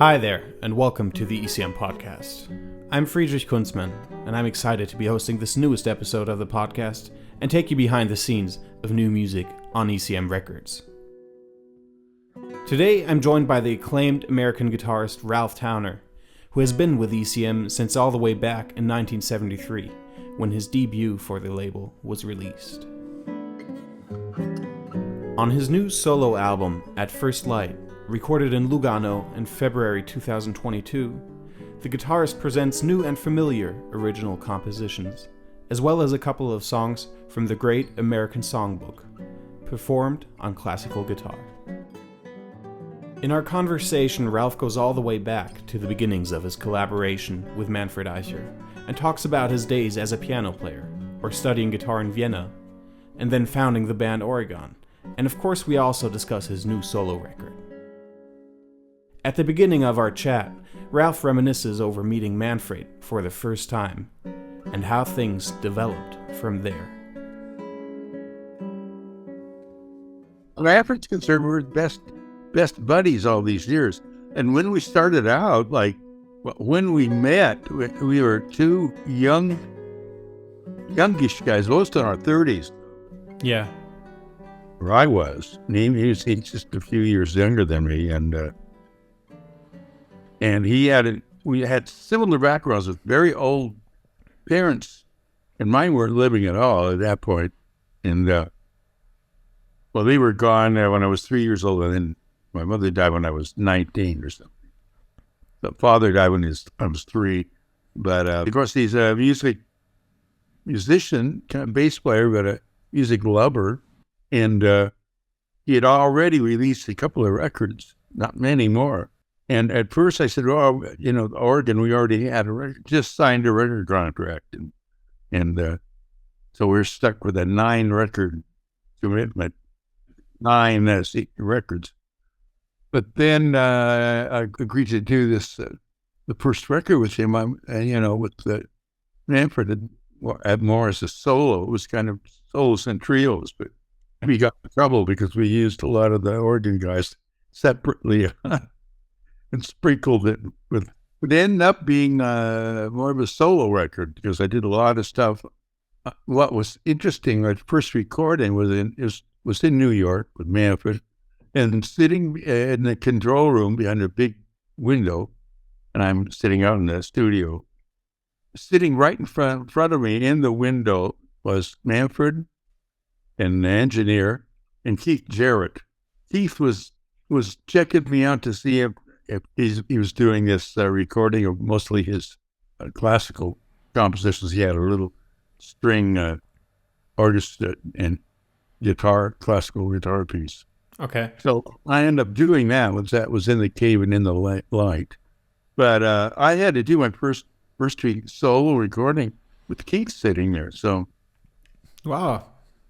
Hi there, and welcome to the ECM podcast. I'm Friedrich Kunzmann, and I'm excited to be hosting this newest episode of the podcast and take you behind the scenes of new music on ECM Records. Today, I'm joined by the acclaimed American guitarist Ralph Towner, who has been with ECM since all the way back in 1973, when his debut for the label was released. On his new solo album, At First Light, recorded in Lugano in February 2022, the guitarist presents new and familiar original compositions, as well as a couple of songs from the Great American Songbook, performed on classical guitar. In our conversation, Ralph goes all the way back to the beginnings of his collaboration with Manfred Eicher, and talks about his days as a piano player, or studying guitar in Vienna, and then founding the band Oregon, and of course we also discuss his new solo record. At the beginning of our chat, Ralph reminisces over meeting Manfred for the first time, and how things developed from there. Manfred's concerned we were best buddies all these years. And when we started out, when we met, we were two youngish guys, most in our 30s. Yeah. Where I was. And he's just a few years younger than me, and we had similar backgrounds with very old parents, and mine weren't living at all at that point. And they were gone when I was 3 years old, and then my mother died when I was 19 or something. The father died when I was 3. But of course, he's a musician, kind of bass player, but a music lover, and he had already released a couple of records, not many more. And at first I said, Oregon, we already had just signed a record contract. And so we're stuck with a 9-record commitment, 9 records. But then I agreed to do this, the first record with him, with the Manfred at Morris, a solo. It was kind of solos and trios, but we got in trouble because we used a lot of the Oregon guys separately. And sprinkled it with. It ended up being more of a solo record because I did a lot of stuff. What was interesting, my first recording was in New York with Manfred, and sitting in the control room behind a big window, and I'm sitting out in the studio. Sitting right in front of me in the window was Manfred, and the engineer, and Keith Jarrett. Keith was checking me out to see if he was doing this recording of mostly his classical compositions. He had a little string orchestra and classical guitar piece. Okay. So I ended up doing that was in the cave and in the light. But I had to do my first solo recording with Keith sitting there. So Wow.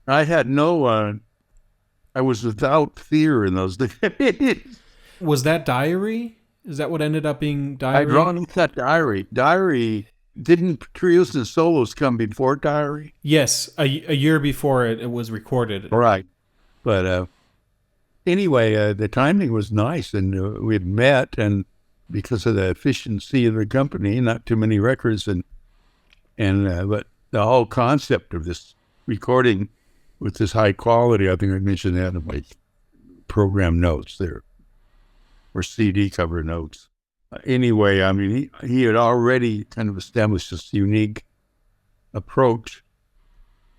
I had I was without fear in those days. Was that Diary? Is that what ended up being Diary? I drawn that Diary. Diary, didn't trios and solos come before Diary? Yes, a year before it was recorded. Right. But anyway, the timing was nice, and we had met, and because of the efficiency of the company, not too many records, but the whole concept of this recording with this high quality, I think I mentioned that in my program notes there, or CD cover notes. Anyway, I mean, he had already kind of established this unique approach.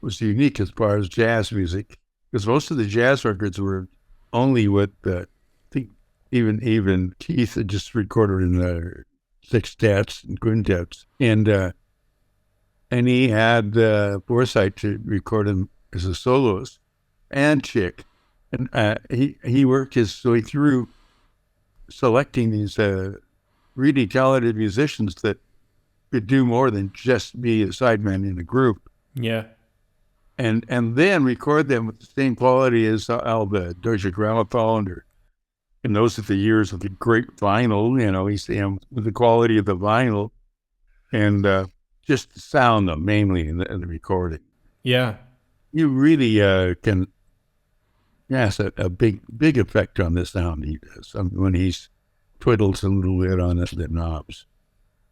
It was unique as far as jazz music, because most of the jazz records were only with, I think even Keith had just recorded in sextets and quintets, and he had the foresight to record him as a soloist and Chick, and he worked his way through selecting these really talented musicians that could do more than just be a sideman in a group. Yeah. And then record them with the same quality as Alba, Deutsche Grammophon, and those are the years of the great vinyl, ECM, with the quality of the vinyl, and just the sound, mainly in the recording. Yeah. You really can. Yes, a big effect on the sound he does when he's twiddles a little bit on the knobs.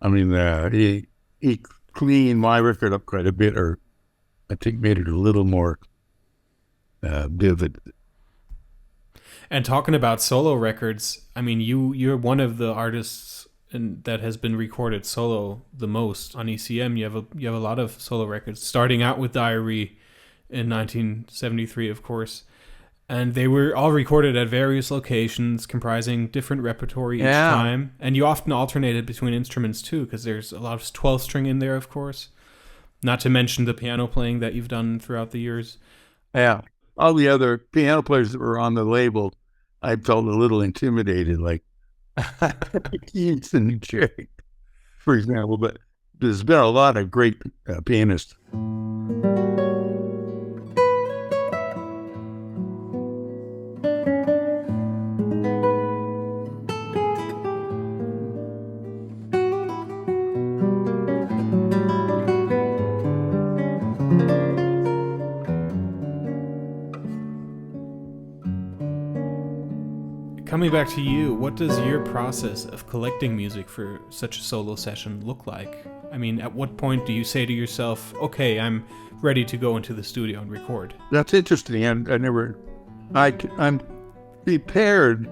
I mean, he cleaned my record up quite a bit, or I think made it a little more vivid. And talking about solo records, I mean, you're one of the artists that has been recorded solo the most on ECM. You have a lot of solo records, starting out with Diary in 1973, of course. And they were all recorded at various locations, comprising different repertory each time. And you often alternated between instruments, too, because there's a lot of 12-string in there, of course. Not to mention the piano playing that you've done throughout the years. Yeah. All the other piano players that were on the label, I felt a little intimidated, like Keats and Jake, for example. But there's been a lot of great pianists. Coming back to you, what does your process of collecting music for such a solo session look like? I mean, at what point do you say to yourself, okay, I'm ready to go into the studio and record? That's interesting. I'm prepared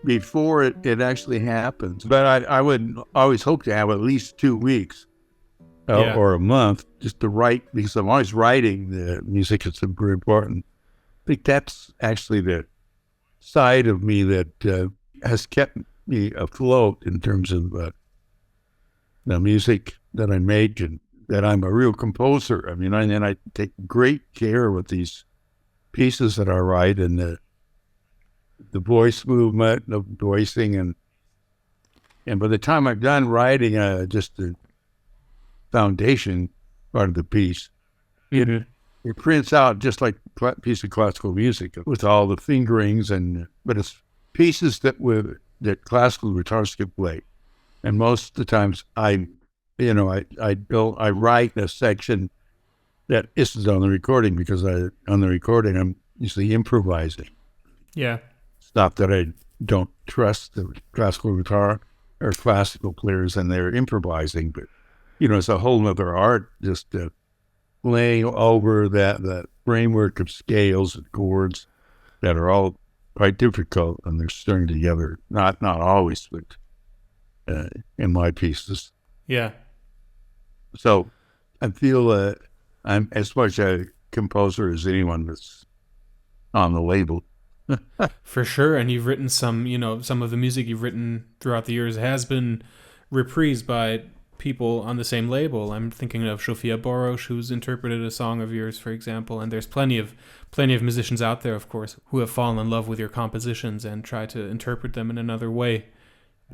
before it actually happens. But I would always hope to have at least 2 weeks or a month just to write, because I'm always writing the music. It's very important. I think that's actually the side of me that has kept me afloat in terms of the music that I make, and that I'm a real composer. I mean, I take great care with these pieces that I write, and the voice movement, the voicing, and by the time I'm done writing just the foundation part of the piece, it prints out just like a piece of classical music with all the fingerings, but it's pieces that classical guitarists can play. And most of the times I write a section that isn't on the recording, because on the recording I'm usually improvising. Yeah. It's not that I don't trust the classical guitar or classical players and they're improvising, but it's a whole other art just laying over that framework of scales and chords that are all quite difficult, and they're strung together. Not always, but in my pieces. Yeah. So I feel I'm as much a composer as anyone that's on the label. For sure. And you've written some of the music you've written throughout the years has been reprised by people on the same label. I'm thinking of Sofia Boros, who's interpreted a song of yours, for example, and there's plenty of musicians out there, of course, who have fallen in love with your compositions and try to interpret them in another way.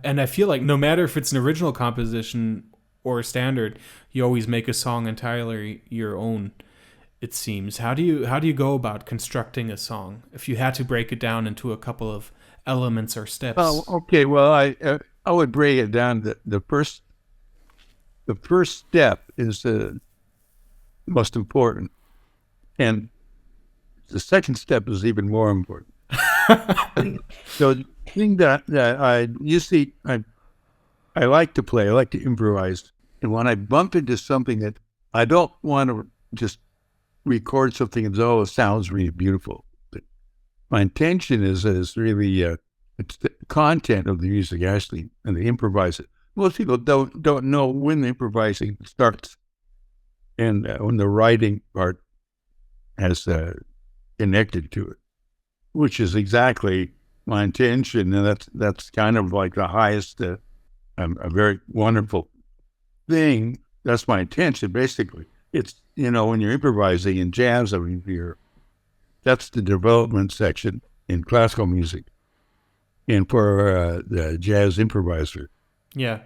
And I feel like no matter if it's an original composition or a standard, you always make a song entirely your own, it seems. How do you go about constructing a song, if you had to break it down into a couple of elements or steps? Oh, okay. Well, I would break it down. The first step is the most important, and the second step is even more important. So the thing that I like to play, I like to improvise, and when I bump into something that I don't want to just record something and it sounds really beautiful. But my intention is really it's the content of the music actually, and they improvise it. Most people don't know when the improvising starts, and when the writing part has connected to it, which is exactly my intention, and that's kind of like the highest, a very wonderful thing. That's my intention, basically. It's when you're improvising in jazz, that's the development section in classical music, and for the jazz improviser. Yeah.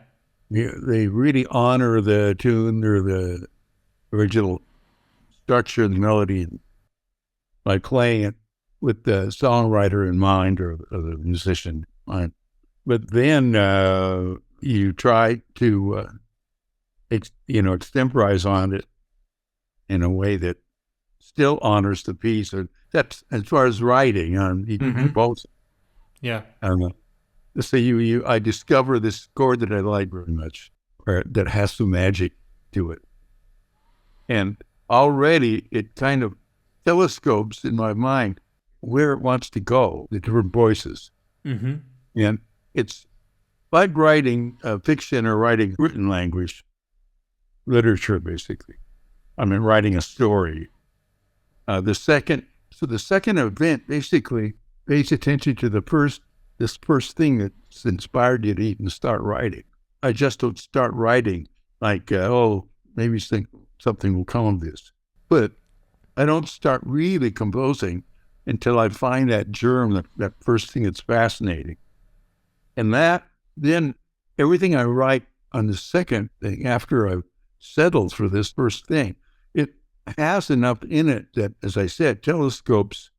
They really honor the tune or the original structure of the melody by playing it with the songwriter in mind, or the musician in mind. But then you try to extemporize on it in a way that still honors the piece. Or that's as far as writing. You can both. Yeah. let's say I discover this chord that I like very much, or that has some magic to it. And already it kind of telescopes in my mind where it wants to go, the different voices. Mm-hmm. And it's like writing fiction or writing written language, literature, basically. I mean, writing a story. The second event basically pays attention to this first thing that's inspired you to even start writing. I just don't start writing like, maybe something will come of this. But I don't start really composing until I find that germ, that first thing that's fascinating. And then everything I write on the second thing, after I've settled for this first thing, it has enough in it that, as I said, telescopes.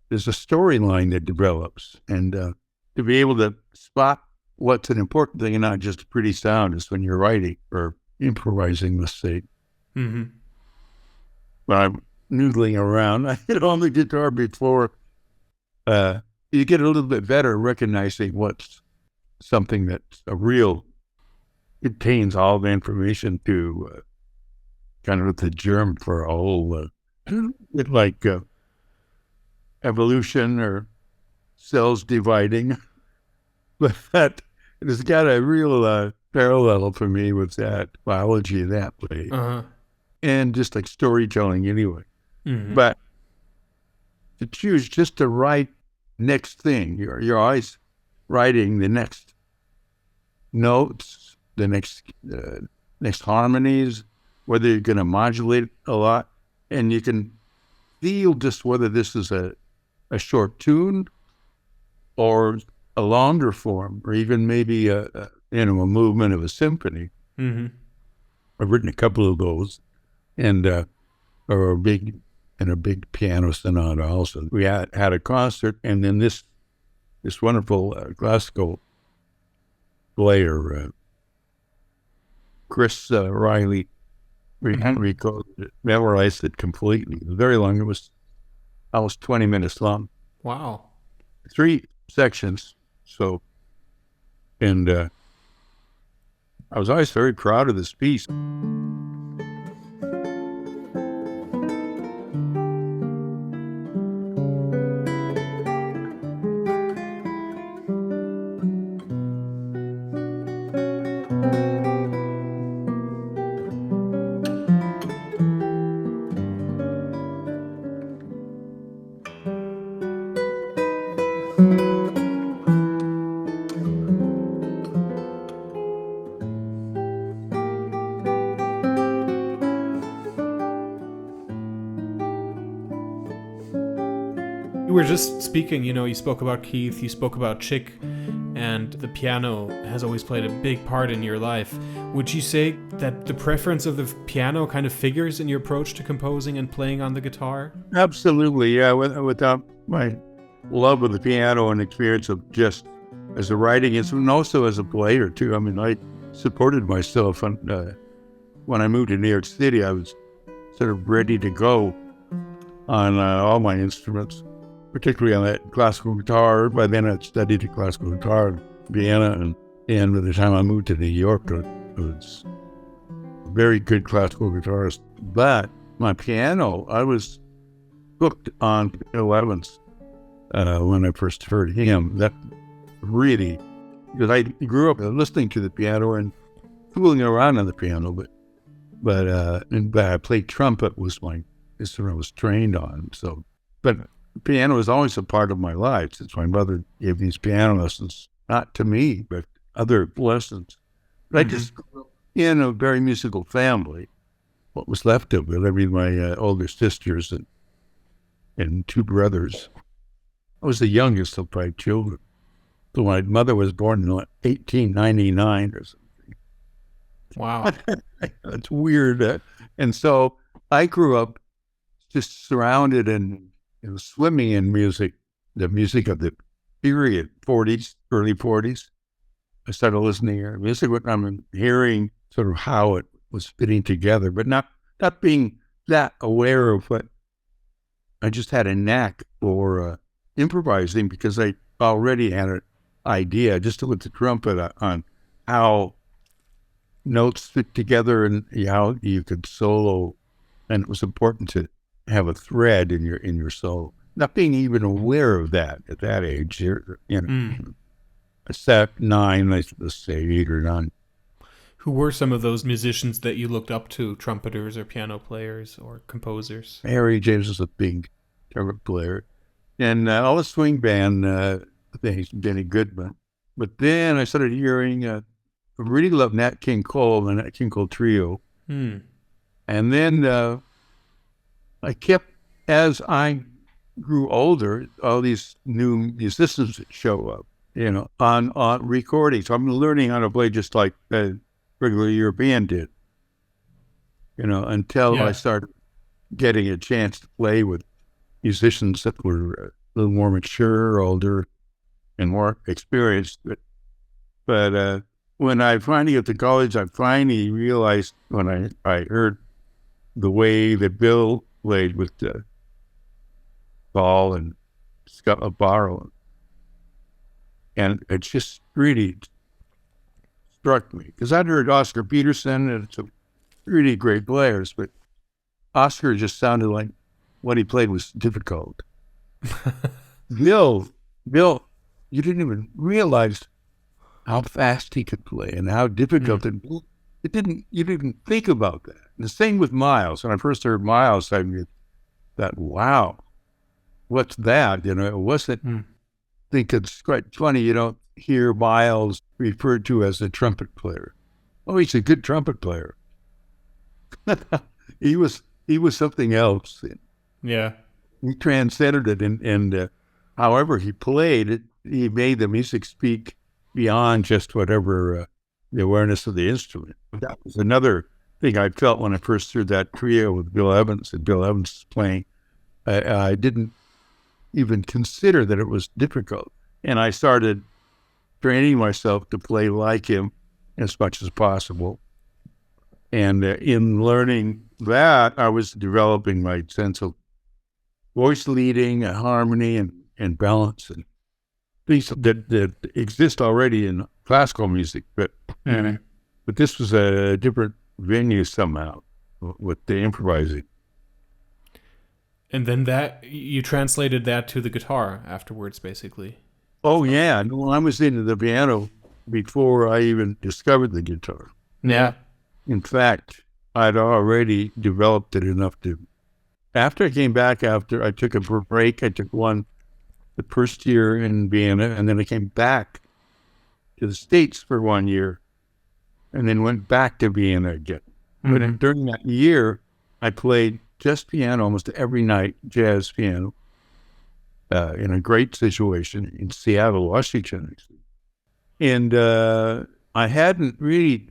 There's a storyline that develops. And to be able to spot what's an important thing and not just a pretty sound is when you're writing or improvising, let's say. Mm-hmm. When I'm noodling around, I hit on the guitar before. You get a little bit better recognizing what's something that's contains all the information to kind of the germ for a whole, like evolution or cells dividing. But it has got a real parallel for me with that biology that way. Uh-huh. And just like storytelling anyway. Mm-hmm. But to choose just to write next thing, you're always writing the next notes, the next harmonies, whether you're going to modulate a lot, and you can feel just whether this is a short tune or a longer form, or even maybe a movement of a symphony. Mm-hmm. I've written a couple of those, and or a big piano sonata also. We had a concert, and then this wonderful classical player, Chris Riley, memorized it completely. It was very long. It was almost 20 minutes long. Wow. 3 sections. So, and I was always very proud of this piece. You were just speaking, you spoke about Keith, you spoke about Chick, and the piano has always played a big part in your life. Would you say that the preference of the piano kind of figures in your approach to composing and playing on the guitar? Absolutely, yeah. Without my love of the piano and experience of just as a writing instrument, and also as a player too. I mean, I supported myself when I moved to New York City. I was sort of ready to go on all my instruments, particularly on that classical guitar. By then I'd studied the classical guitar in Vienna, and by the time I moved to New York, I was a very good classical guitarist. But my piano, I was hooked on Bill Evans when I first heard him. That really, because I grew up listening to the piano and fooling around on the piano, but I played trumpet was my instrument I was trained on. So, but piano was always a part of my life since my mother gave these piano lessons, not to me, but other lessons. But I just grew up in a very musical family, what was left of it. I mean, my older sisters and 2 brothers. I was the youngest of 5 children. So my mother was born in 1899 or something. Wow. That's weird. And so I grew up just surrounded and swimming in music, the music of the period, 40s, early 40s. I started listening to music, I'm hearing sort of how it was fitting together, but not being that aware of what. I just had a knack for improvising because I already had idea, just with the trumpet, on how notes fit together and how you could solo. And it was important to have a thread in your solo. Not being even aware of that at that age, I sat 9, let's say 8 or 9. Who were some of those musicians that you looked up to, trumpeters or piano players or composers? Harry James was a big trumpet player. And all the swing band things, Benny Goodman. But then I started hearing, I really loved Nat King Cole and Nat King Cole Trio. And then I kept, as I grew older, all these new musicians that show up, on recording. So I'm learning how to play just like a regular European did, until I started getting a chance to play with musicians that were a little more mature, older, and more experienced. But when I finally got to college, I finally realized when I heard the way that Bill played with Paul and Scott Barrow, and it just really struck me, because I'd heard Oscar Peterson and some really great players, but Oscar just sounded like what he played was difficult. Bill, you didn't even realize how fast he could play and how difficult you didn't think about that. And the same with Miles. When I first heard Miles, I thought, wow, what's that? It wasn't. I think it's quite funny. You don't hear Miles referred to as a trumpet player. Oh, he's a good trumpet player. He was something else. Yeah. He transcended it, and however he played it, he made the music speak beyond just whatever the awareness of the instrument. That was another thing I felt when I first heard that trio with Bill Evans, and Bill Evans playing. I didn't even consider that it was difficult, and I started training myself to play like him as much as possible. And in learning that, I was developing my sense of voice leading, harmony, and balance, and things that exist already in classical music. But this was a different venue somehow with the improvising. And then you translated that to the guitar afterwards, basically. Oh, yeah. No, I was into the piano before I even discovered the guitar. Yeah. In fact, I'd already developed it enough to... After I came back, after I took a break, I took one the first year in Vienna, and then I came back to the States for 1 year, and then went back to Vienna again. But during that year, I played just piano almost every night, jazz piano, in a great situation in Seattle, Washington. And I hadn't really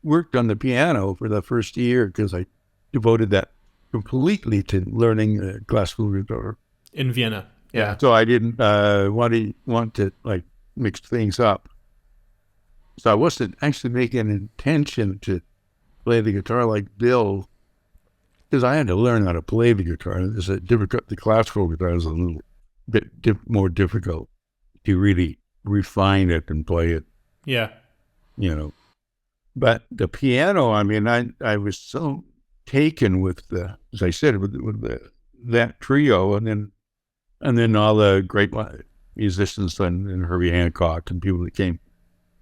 worked on the piano for the first year because I devoted that completely to learning classical guitar. In Vienna, yeah. So I didn't want to like mix things up. So I wasn't actually making an intention to play the guitar like Bill, because I had to learn how to play the guitar. It's difficult. The classical guitar is a little bit more difficult to really refine it and play it. Yeah. But the piano, I mean, I was so taken with as I said, with that trio, and then all the great musicians and Herbie Hancock and people that came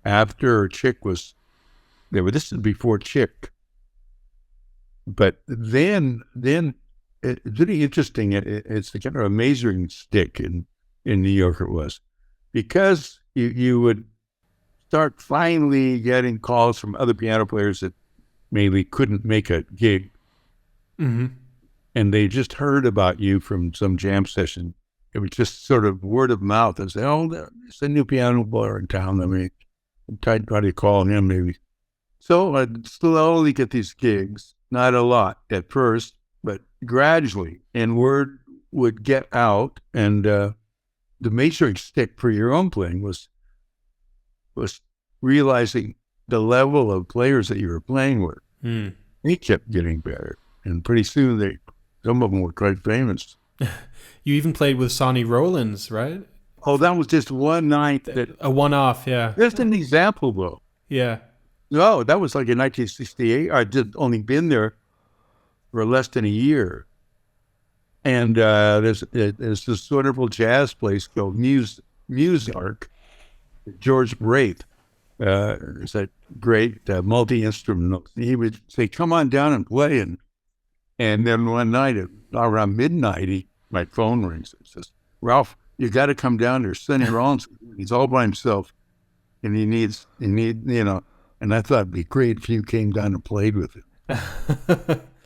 after Chick was there. This is before Chick. But then it's really interesting. It's the kind of a measuring stick in New York. It was because you would start finally getting calls from other piano players that maybe couldn't make a gig, and they just heard about you from some jam session. It was just sort of word of mouth, and say, "Oh, there's a new piano player in town. I mean, try to call him maybe." So I'd slowly get these gigs. Not a lot at first, but gradually, and word would get out, and the measuring stick for your own playing was realizing the level of players that you were playing with. They kept getting better, and pretty soon some of them were quite famous. You even played with Sonny Rollins, right? Oh, that was just one night. A one-off, yeah. Just an example, though. Yeah. No, that was like in 1968. I did only been there for less than a year. And there's this wonderful jazz place called Musark. George Braith is a great multi-instrumentalist. He would say, come on down and play. And then one night, around midnight, my phone rings. It says, Ralph, you got to come down there. Sonny Rollins, he's all by himself. And he needs, and I thought it'd be great if you came down and played with him.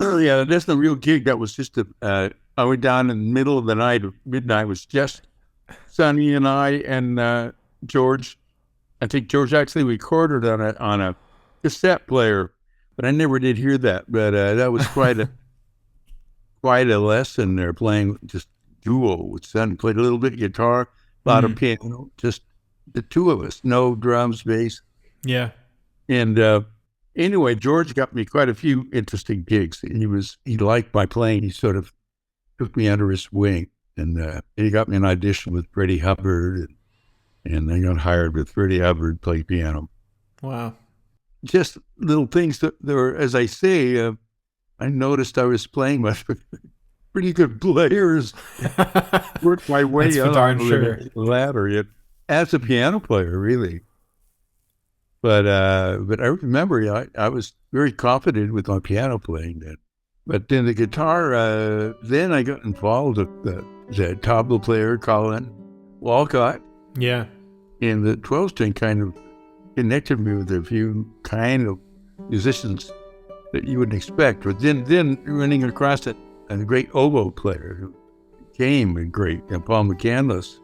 Yeah, that's the real gig. That was just I went down in the middle of the night, midnight. It was just Sonny and I and George. I think George actually recorded on a cassette player, but I never did hear that. But that was quite a lesson there, playing just duo with Sonny. Played a little bit of guitar, a lot of piano, just the two of us, no drums, bass. Yeah. And anyway, George got me quite a few interesting gigs. He liked my playing. He sort of took me under his wing, and he got me an audition with Freddie Hubbard, and I got hired with Freddie Hubbard, play piano. Wow. Just little things that there were, as I say, I noticed I was playing with pretty good players. Worked my way That's up for darn sure. the ladder as a piano player, really. But I remember I was very confident with my piano playing then. But then the guitar, then I got involved with the tabla player, Colin Walcott. Yeah. And the 12-string kind of connected me with a few kind of musicians that you wouldn't expect. But then running across a great oboe player who became a great, Paul McCandless,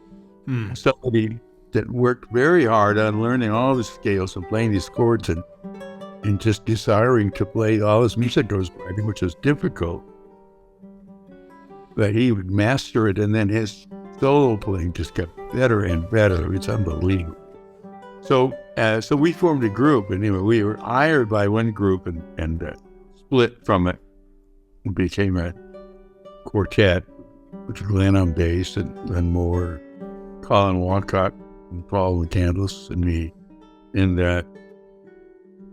somebody that worked very hard on learning all the scales and playing these chords and just desiring to play all his music I was writing, which was difficult. But he would master it, and then his solo playing just got better and better. It's unbelievable. So we formed a group, and anyway, we were hired by one group and split from it and became a quartet, which was Glenn on bass and more Colin Walcott and Paul McCandless and me. And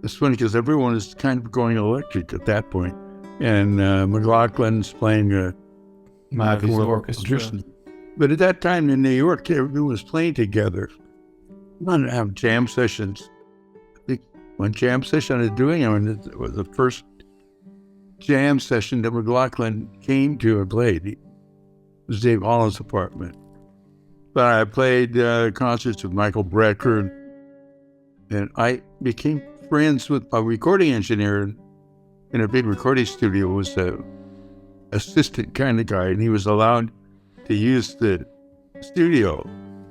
it's funny because everyone is kind of going electric at that point. And McLaughlin's playing Mavi's orchestra. But at that time in New York, everyone was playing together. We wanted to have jam sessions. I think one jam session I was doing, it was the first jam session that McLaughlin came to and played. It was Dave Holland's apartment. But I played concerts with Michael Brecker, and I became friends with a recording engineer in a big recording studio. It was an assistant kind of guy, and he was allowed to use the studio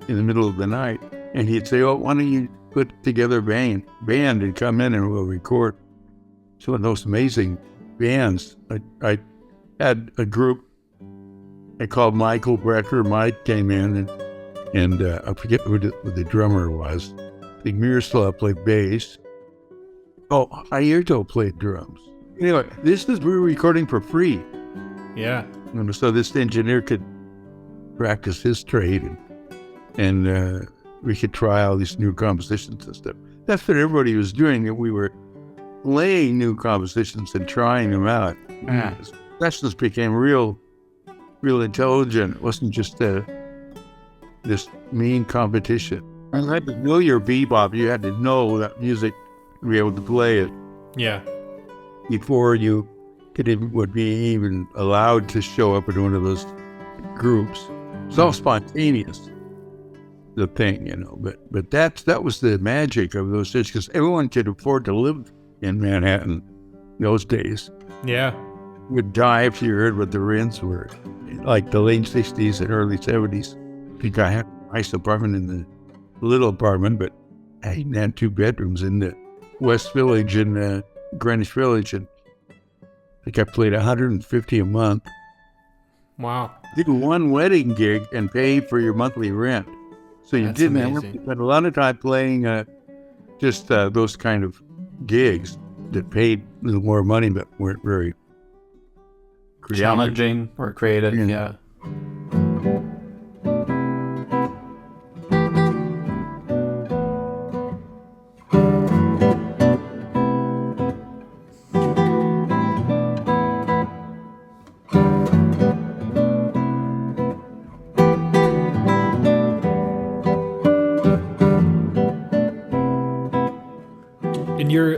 in the middle of the night. And he'd say, oh, why don't you put together a band and come in and we'll record. So in those amazing bands, I had a group I called Michael Brecker. Mike came in and I forget who the drummer was. I think Miroslav played bass. Oh, Ayrton played drums. Anyway, we were recording for free. Yeah. And so this engineer could practice his trade and we could try all these new compositions and stuff. That's what everybody was doing, and we were playing new compositions and trying them out. Sessions became real intelligent. It wasn't just this mean competition. You had to know your bebop. You had to know that music to be able to play it. Yeah. Before you would be even allowed to show up in one of those groups. It's all spontaneous, the thing, But that was the magic of those days, because everyone could afford to live in Manhattan those days. Yeah. Would die if you heard what the rents were, like the late 60s and early 70s. I think I had a nice apartment in the little apartment, but I had 2 bedrooms in the West Village and Greenwich Village, and I think I played $150 a month. Wow. Did one wedding gig and pay for your monthly rent. So you didn't have to spend a lot of time playing just those kind of gigs that paid a little more money but weren't very challenging or creative. Yeah.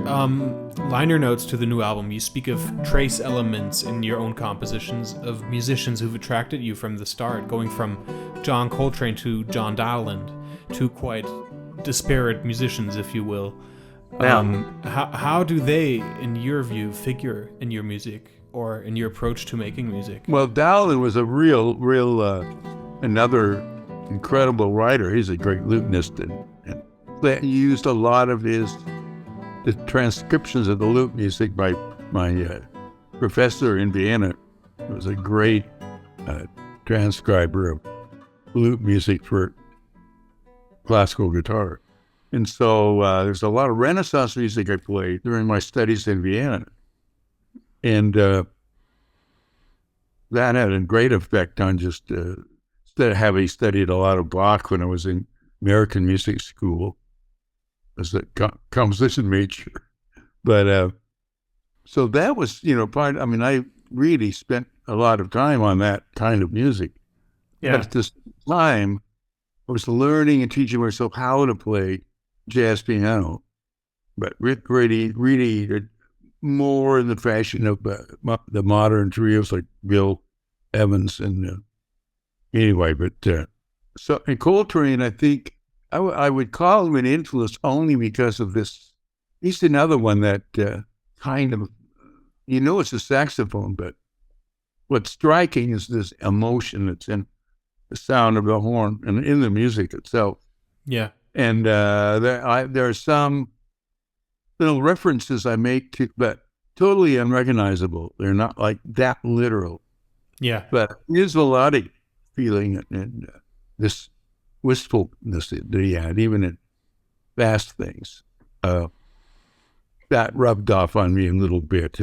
liner notes to the new album, you speak of trace elements in your own compositions of musicians who've attracted you from the start, going from John Coltrane to John Dowland, two quite disparate musicians, if you will. Yeah. How do they, in your view, figure in your music or in your approach to making music? Well, Dowland was a real, another incredible writer. He's a great lutenist, and he used a lot of the transcriptions of the lute music by my professor in Vienna. He was a great transcriber of lute music for classical guitar. And so there's a lot of Renaissance music I played during my studies in Vienna. And that had a great effect on just, instead of having studied a lot of Bach when I was in American music school as a composition major. But so that was, I really spent a lot of time on that kind of music. Yeah. But at this time, I was learning and teaching myself how to play jazz piano, but really more in the fashion of the modern trios like Bill Evans and anyway. But so in Coltrane, I think I would call him an influence only because of this. He's another one that kind of, it's a saxophone, but what's striking is this emotion that's in the sound of the horn and in the music itself. Yeah. And there are some little references I make to, but totally unrecognizable. They're not like that literal. Yeah. But there's a lot of feeling and this wistfulness that he had, even in fast things. That rubbed off on me a little bit.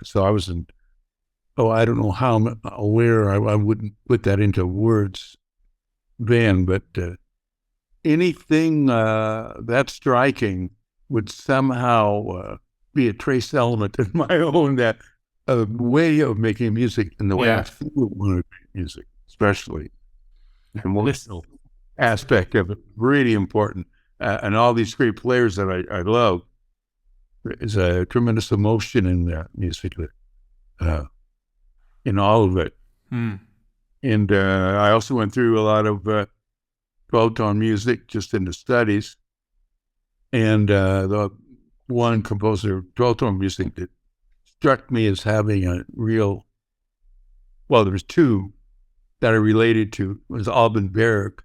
So I wasn't, I don't know how aware I wouldn't put that into words then, but anything that striking would somehow be a trace element in my own way of making music and the way I feel when I make music, especially. The emotional aspect of it, really important. And all these great players that I love, there's a tremendous emotion in that music, in all of it. And I also went through a lot of 12-tone music just in the studies. And the one composer of 12-tone music that struck me as having a real, well, there was two that I related to, was Alban Berg,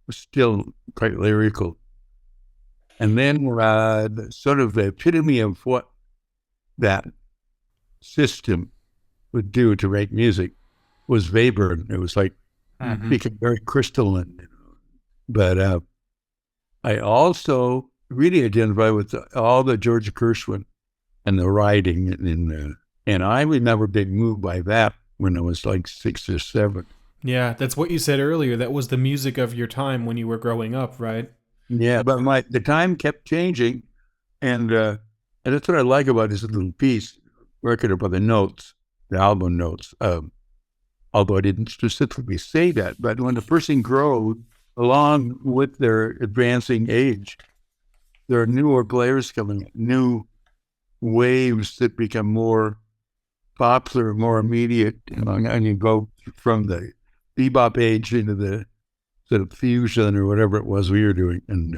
was still quite lyrical. And then sort of the epitome of what that system would do to make music was Webern. It was like became very crystalline. But I also really identify with all the George Gershwin and the writing, and I remember being moved by that when I was like 6 or 7. Yeah, that's what you said earlier. That was the music of your time when you were growing up, right? Yeah, but the time kept changing, and that's what I like about this little piece, record about the notes, the album notes. Although I didn't specifically say that, but when the person grows along with their advancing age, there are newer players coming, new waves that become more popular, more immediate, and you go from the bebop age into the sort of fusion or whatever it was we were doing. And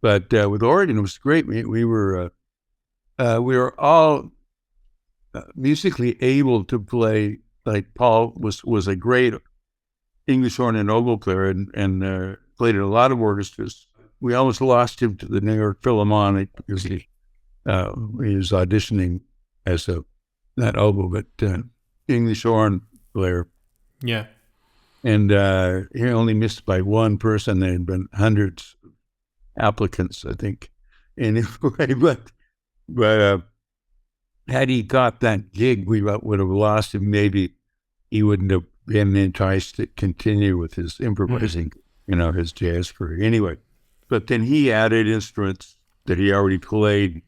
but with Oregon, it was great. We were all musically able to play. Like Paul was a great English horn and oboe player, and played in a lot of orchestras. We almost lost him to the New York Philharmonic because he was auditioning as not oboe, but English horn player. Yeah. And he only missed by one person. There had been hundreds of applicants, I think. Anyway, but had he got that gig, we would have lost him. Maybe he wouldn't have been enticed to continue with his improvising, his jazz career. Anyway, but then he added instruments that he already played,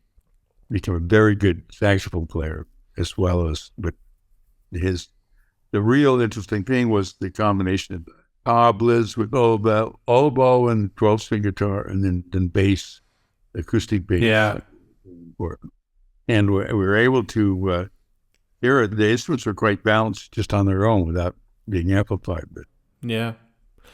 became a very good saxophone player as well as, but the real interesting thing was the combination of tablas with oboe and 12-string guitar, and then bass acoustic bass. Yeah. And we were able to the instruments were quite balanced just on their own without being amplified. But Yeah.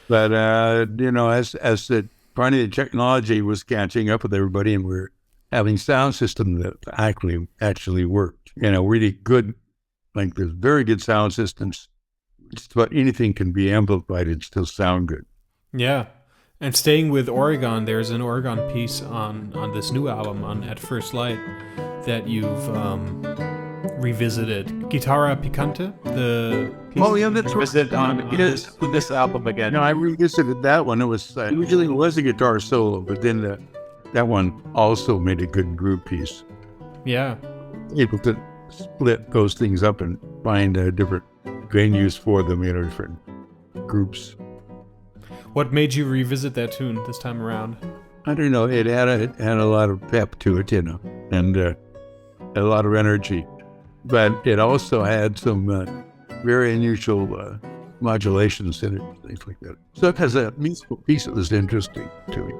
as the finally the technology was catching up with everybody, and we're having sound systems that actually worked. Really good. Like there's very good sound systems. Just about anything can be amplified and still sound good. Yeah. And staying with Oregon, there's an Oregon piece on this new album, on At First Light, that you've revisited. Guitarra Picante, the That's revisit on this album again. No, I revisited that one. It was usually it was a guitar solo, but then that one also made a good group piece. Yeah. Able to split those things up and find different venues for them, different groups. What made you revisit that tune this time around? I don't know. It had a lot of pep to it, and a lot of energy, but it also had some very unusual modulations in it, things like that. So it has a musical piece that was interesting to me.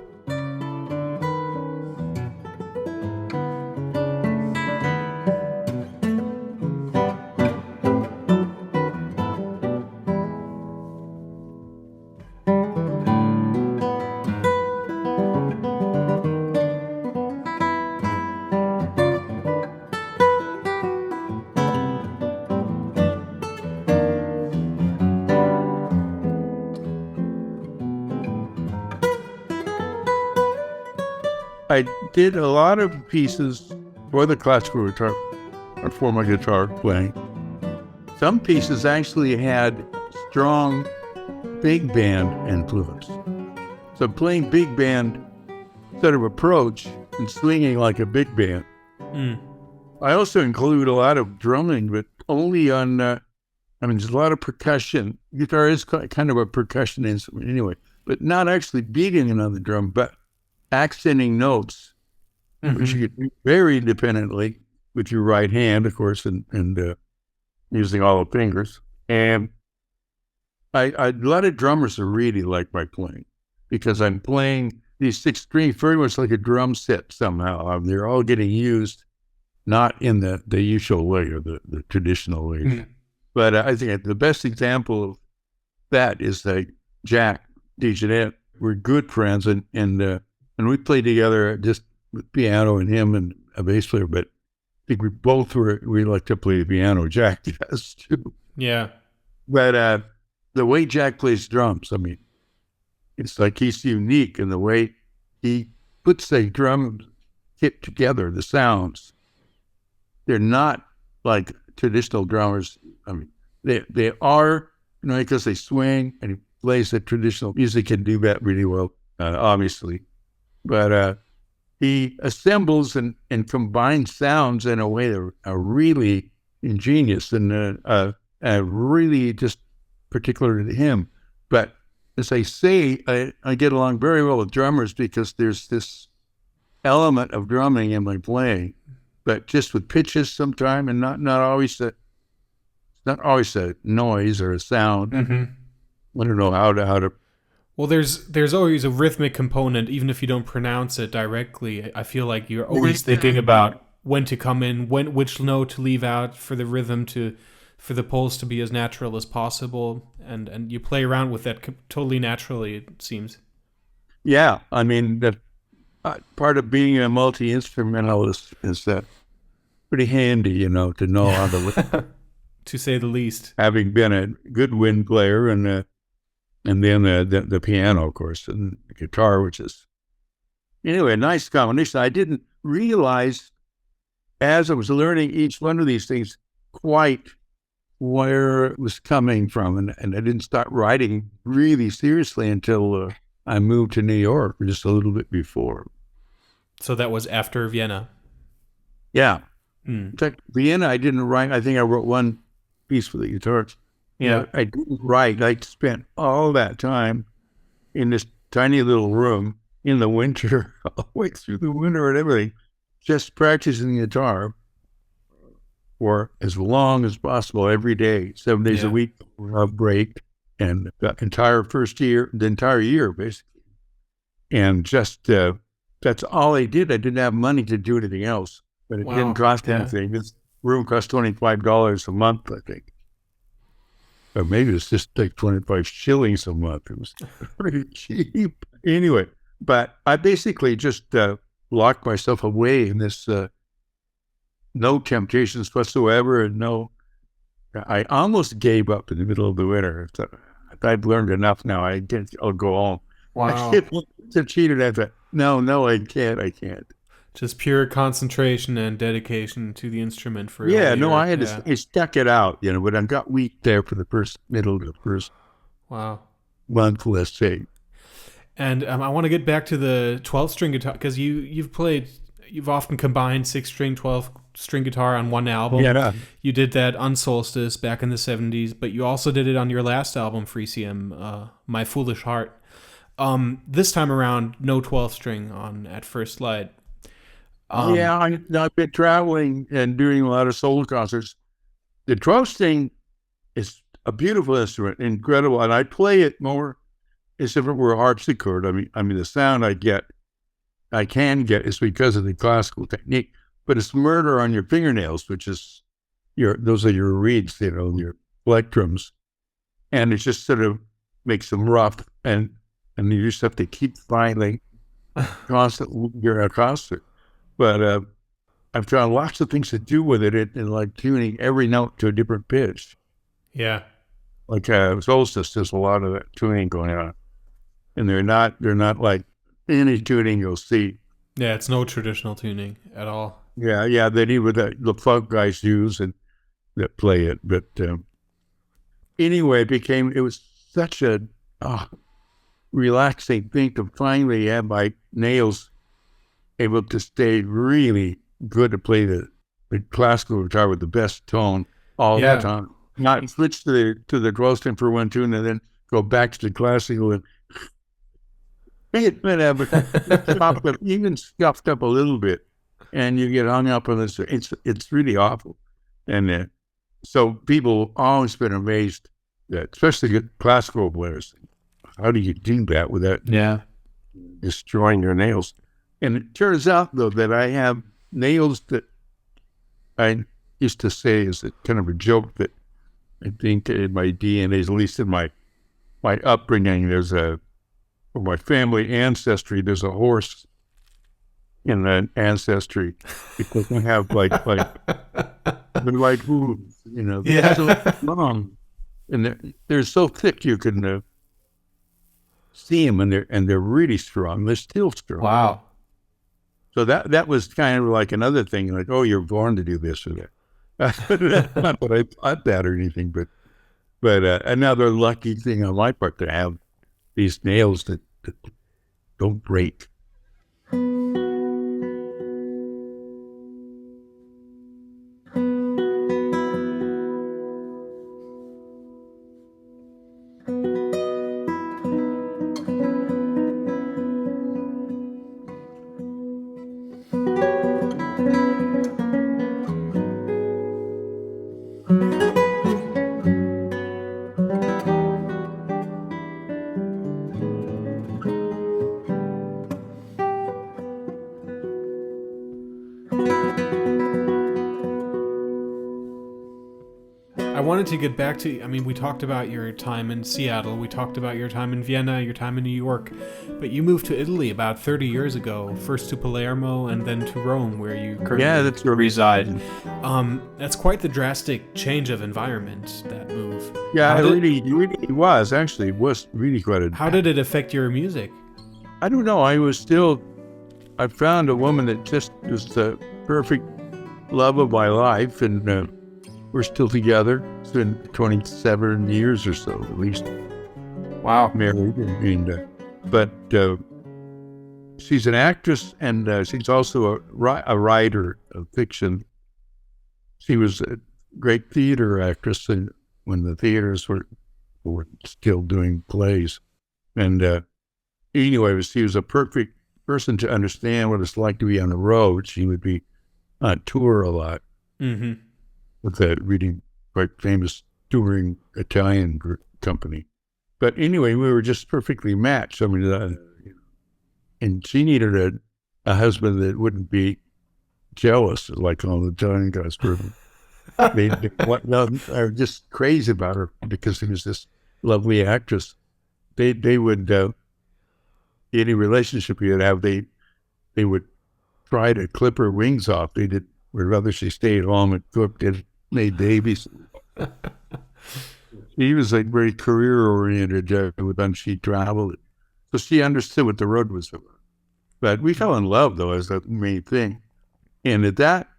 I did a lot of pieces for the classical guitar, or for my guitar playing. Some pieces actually had strong big band influence. So playing big band sort of approach and swinging like a big band. I also include a lot of drumming, but only on, there's a lot of percussion. Guitar is kind of a percussion instrument anyway, but not actually beating it on the drum, but accenting notes, which you can do very independently with your right hand, of course, and using all the fingers. And a lot of drummers are really like my playing, because I'm playing these six strings very much like a drum set somehow. They're all getting used, not in the usual way or the traditional way. But I think the best example of that is Jack DeJohnette. We're good friends, and we played together just with piano and him and a bass player, but I think we like to play the piano. Jack does too. Yeah. But the way Jack plays drums, it's like he's unique in the way he puts the drum kit together, the sounds. They're not like traditional drummers. They are, because they swing and he plays the traditional music, can do that really well, obviously. But he assembles and combines sounds in a way that are really ingenious and really just particular to him. But as I say, I get along very well with drummers because there's this element of drumming in my playing, but just with pitches sometime, and not always a noise or a sound. I don't know how to. Well, there's always a rhythmic component, even if you don't pronounce it directly. I feel like you're always thinking about when to come in, which note to leave out for the rhythm for the pulse to be as natural as possible, and you play around with that totally naturally, it seems. Yeah, that part of being a multi-instrumentalist is that pretty handy, to know how to to say the least. Having been a good wind player and then the piano, of course, and the guitar, which is, anyway, a nice combination. I didn't realize, as I was learning each one of these things, quite where it was coming from. And I didn't start writing really seriously until I moved to New York, just a little bit before. So that was after Vienna? Yeah. In fact, Vienna, I didn't write. I think I wrote one piece for the guitar. I didn't write. I spent all that time in this tiny little room in the winter, all the way through the winter and everything, just practicing the guitar for as long as possible every day, 7 days a week, without break, and the entire year, basically. And just that's all I did. I didn't have money to do anything else, but it didn't cost anything. This room cost $25 a month, I think. Or maybe it's just like 25 shillings a month. It was pretty cheap. Anyway, but I basically just locked myself away in this no temptations whatsoever, and I almost gave up in the middle of the winter. I've learned enough now. I'll go home. Wow. I can't cheated. I thought, no, I can't. Just pure concentration and dedication to the instrument for I stuck it out, but I got weak there for the first wow month, let's say. And I want to get back to the 12-string guitar, because you've often combined 6-string, 12-string guitar on one album. Yeah. You did that on Solstice back in the 70s, but you also did it on your last album for ECM, My Foolish Heart. This time around, no 12-string on At First Light. I've been traveling and doing a lot of solo concerts. The 12-string is a beautiful instrument, incredible, and I play it more as if it were a harpsichord. I mean, the sound I can get is because of the classical technique, but it's murder on your fingernails, which is those are your reeds, your plectrums, and it just sort of makes them rough, and you just have to keep filing constantly. You're a concert. But I've found lots of things to do with it, and like tuning every note to a different pitch. Yeah. Like Solstice, there's a lot of that tuning going on. And they're not like any tuning you'll see. Yeah, it's no traditional tuning at all. Yeah, they need what the funk guys use and that play it. But anyway, it was such a relaxing thing to finally have my nails able to stay really good to play the classical guitar with the best tone all the time. Not switch to the 12-string for one tune and then go back to the classical and even scuffed up a little bit, and you get hung up on this. It's really awful, and so people always been amazed that, especially classical players, how do you do that without destroying your nails? And it turns out, though, that I have nails that I used to say is kind of a joke that I think in my DNA, at least in my upbringing, for my family ancestry, there's a horse in the ancestry because I have like hooves, They're so long, and they're so thick you can see them, and they're really strong. They're still strong. Wow. So that was kind of like another thing, like, oh, you're born to do this or that. Not that I thought that or anything, but another lucky thing on my part to have these nails that don't break. I wanted to get back to, we talked about your time in Seattle, we talked about your time in Vienna, your time in New York, but you moved to Italy about 30 years ago, first to Palermo and then to Rome, where you currently reside. That's quite the drastic change of environment, that move. Yeah, it really was, actually. It was really quite How did it affect your music? I don't know. I found a woman that just was the perfect love of my life, and we're still together. It's been 27 years or so, at least. Wow. Married. But she's an actress, and she's also a writer of fiction. She was a great theater actress when the theaters were still doing plays. And anyway, she was a perfect person to understand what it's like to be on the road. She would be on tour a lot. Mm-hmm. With that really quite famous touring Italian company. But anyway, we were just perfectly matched. And she needed a husband that wouldn't be jealous like all the time. Guys, are just crazy about her because she was this lovely actress. They would any relationship you'd have, they would try to clip her wings off. They would rather she stayed home and cooked and made babies. He was like very career oriented with when she traveled, so she understood what the road was about. But we fell in love though as the main thing. And at that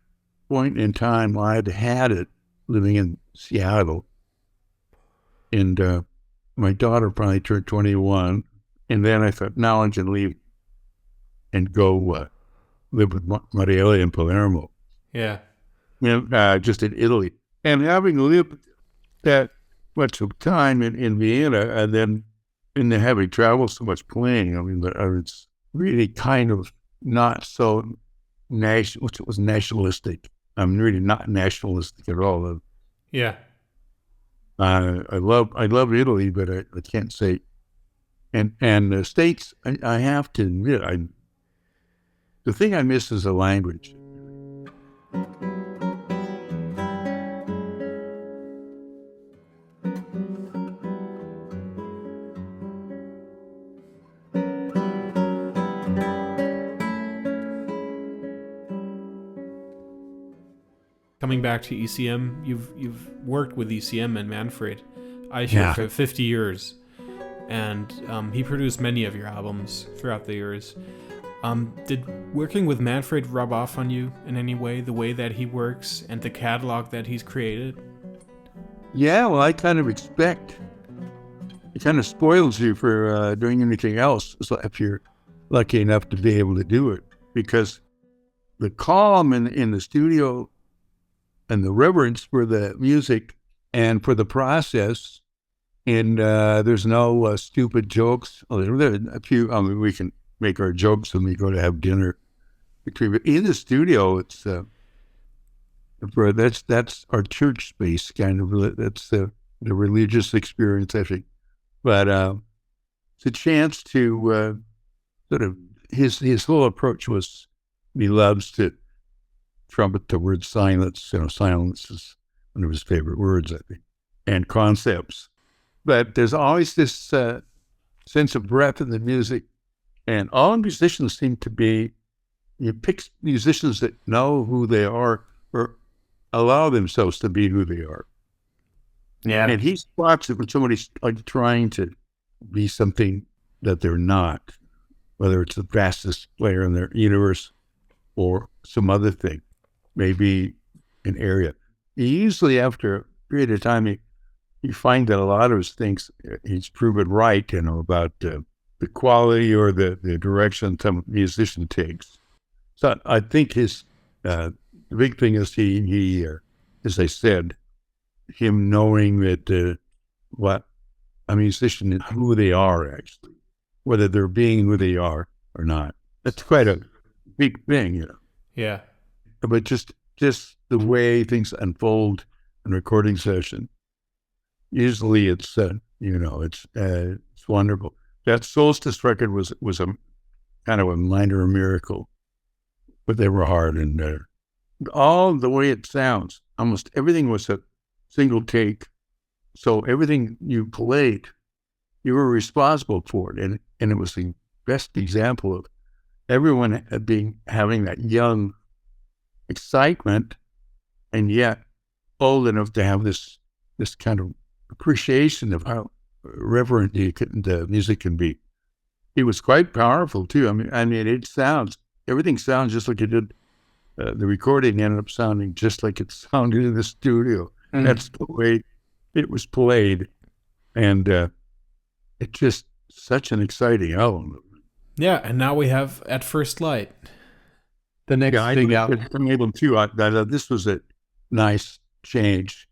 point in time, I had it living in Seattle, and my daughter probably turned 21, and then I thought, now I can leave and go live with Marielle in Palermo. Yeah. Just in Italy. And having lived that much of time in Vienna, and then having traveled so much playing, I mean, I was really kind of not so nationalistic. I'm really not nationalistic at all. Yeah. I love Italy, but I can't say. And the States, I have to admit, the thing I miss is the language. Coming back to ECM, you've worked with ECM and Manfred Eicher for 50 years, and he produced many of your albums throughout the years. Did working with Manfred rub off on you in any way, the way that he works and the catalog that he's created? Yeah, well, I kind of expect. It kind of spoils you for doing anything else, so if you're lucky enough to be able to do it, because the calm in the studio and the reverence for the music and for the process, and there's no stupid jokes. There are a few. I mean, we can make our jokes when we go to have dinner. But in the studio, it's that's our church space kind of. That's the religious experience, I think. But it's a chance to sort of his whole approach was he loves to trumpet the word silence. Silence is one of his favorite words, I think, and concepts. But there's always this sense of breadth in the music, and all musicians seem to be. You pick musicians that know who they are or allow themselves to be who they are. Yeah. And he spots it when somebody's like trying to be something that they're not, whether it's the fastest player in their universe or some other thing, maybe an area. Usually after a period of time, you find that a lot of his things, he's proven right, about the quality or the direction some musician takes. So I think his the big thing is he as I said, him knowing that what a musician is, who they are actually, whether they're being who they are or not. That's quite a big thing, Yeah. But just the way things unfold in a recording session, usually it's it's wonderful. That Solstice record was a kind of a minor miracle, but they were hard, and all the way it sounds, almost everything was a single take. So everything you played, you were responsible for it, and it was the best example of everyone having that young excitement, and yet old enough to have this kind of appreciation of how reverent the music can be. It was quite powerful too. I mean, everything sounds just like it did. The recording ended up sounding just like it sounded in the studio. That's the way it was played, and it's just such an exciting album. Yeah, and now we have At First Light. The next thing out. I'm able to. This was a nice change.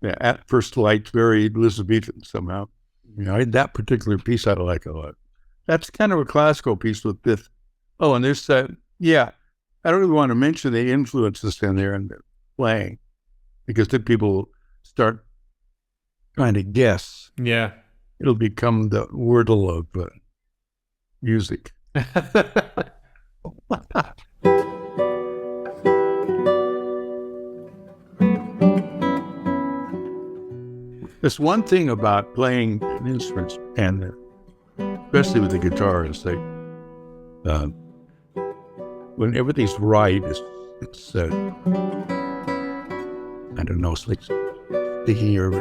Yeah, At First Light, very Elizabethan somehow. That particular piece I like a lot. That's kind of a classical piece with fifth. Oh, and there's I don't really want to mention the influences in there and the playing, because then people start trying to guess. Yeah. It'll become the wordle of music. There's one thing about playing an instrument, and especially with the guitar, is that when everything's right, it's I don't know, it's like sticking your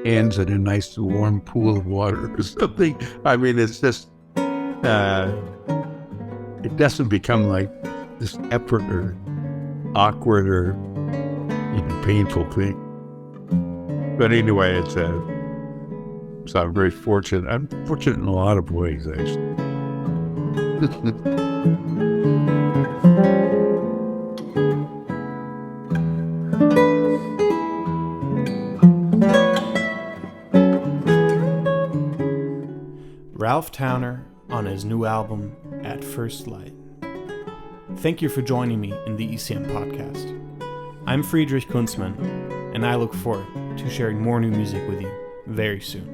hands in a nice warm pool of water or something. I mean, it's just, it doesn't become like this effort or awkward or even painful thing. But anyway, so I'm very fortunate. I'm fortunate in a lot of ways, actually. Ralph Towner on his new album, At First Light. Thank you for joining me in the ECM podcast. I'm Friedrich Kunzmann, and I look forward to sharing more new music with you very soon.